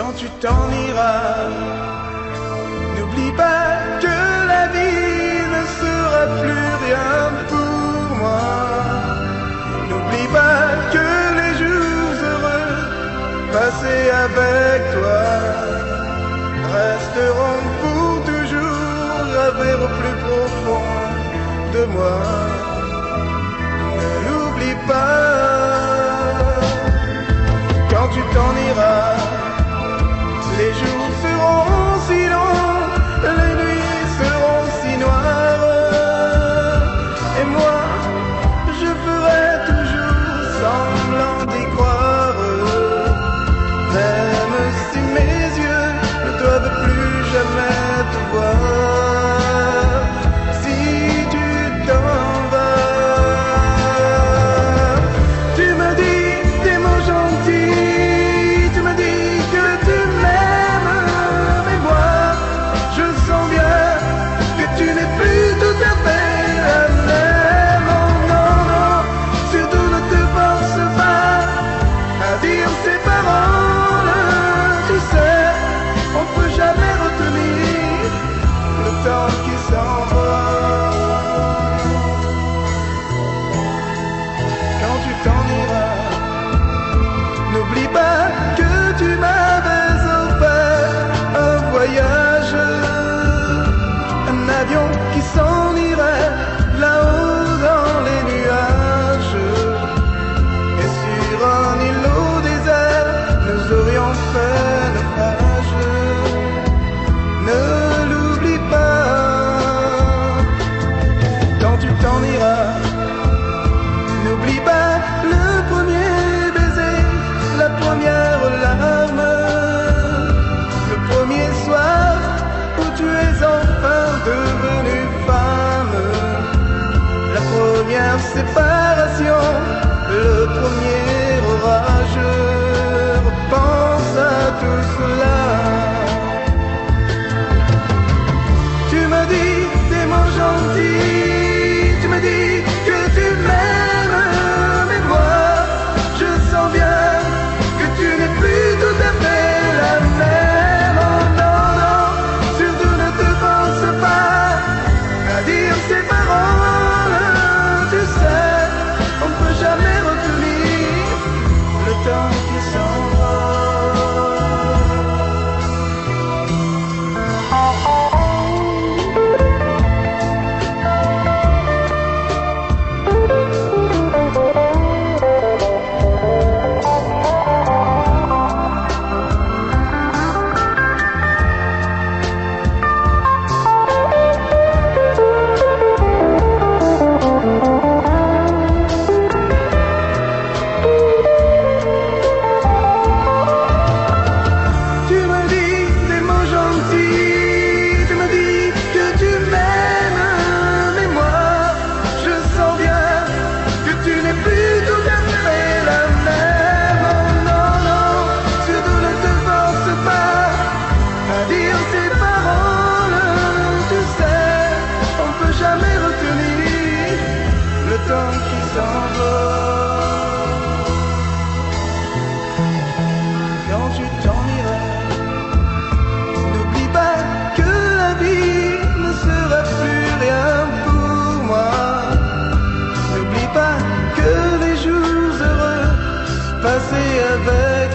quand tu t'en iras. N'oublie pas que la vie ne sera plus rien pour moi. N'oublie pas que les jours heureux passés avec toi resteront pour toujours gravés au plus profond de moi. Ne l'oublie pas. Quand tu t'en iras, les jours seront si longs, les nuits seront si noires. Et moi, je ferai toujours semblant d'y croire. Même si mes yeux ne doivent plus jamais te voir. Si tu t'en vas, tu me dis des mots gentils, tu me dis que tu m'aimes. Mais moi, je sens bien que tu n'es plus tout à fait la même. Oh non, non, surtout ne te force pas à dire ces paroles. Tu sais, on peut jamais retenir le temps qui s'en va. Quand tu t'en iras, n'oublie pas que tu m'avais offert un voyage, un avion qui s'en irait là-haut dans les nuages. Et sur un îlot désert, nous aurions fait naufrage. Ne l'oublie pas. Quand tu t'en iras, n'oublie pas le premier baiser, la première larme, le premier soir où tu es enfin devenue femme, la première séparation, le premier orage. Repense à tout cela. Tu me dis des mots gentils, tu me dis que tu m'aimes. Mais moi, je sens bien que tu n'es plus tout à fait la même. Oh non, non, surtout ne te force pas à dire ces paroles. Tu sais, on ne peut jamais retenir le temps qui s'en va. Tu me dis des mots gentils, tu me dis que tu m'aimes. Mais moi, je sens bien que tu n'es plus tout à fait la même. Oh non, non, surtout ne te force pas à dire ces paroles. Tu sais, on ne peut jamais retenir le temps qui s'en va. Quand tu t'en iras, n'oublie pas que la vie ne sera plus rien pour moi. N'oublie pas que les jours heureux passés avec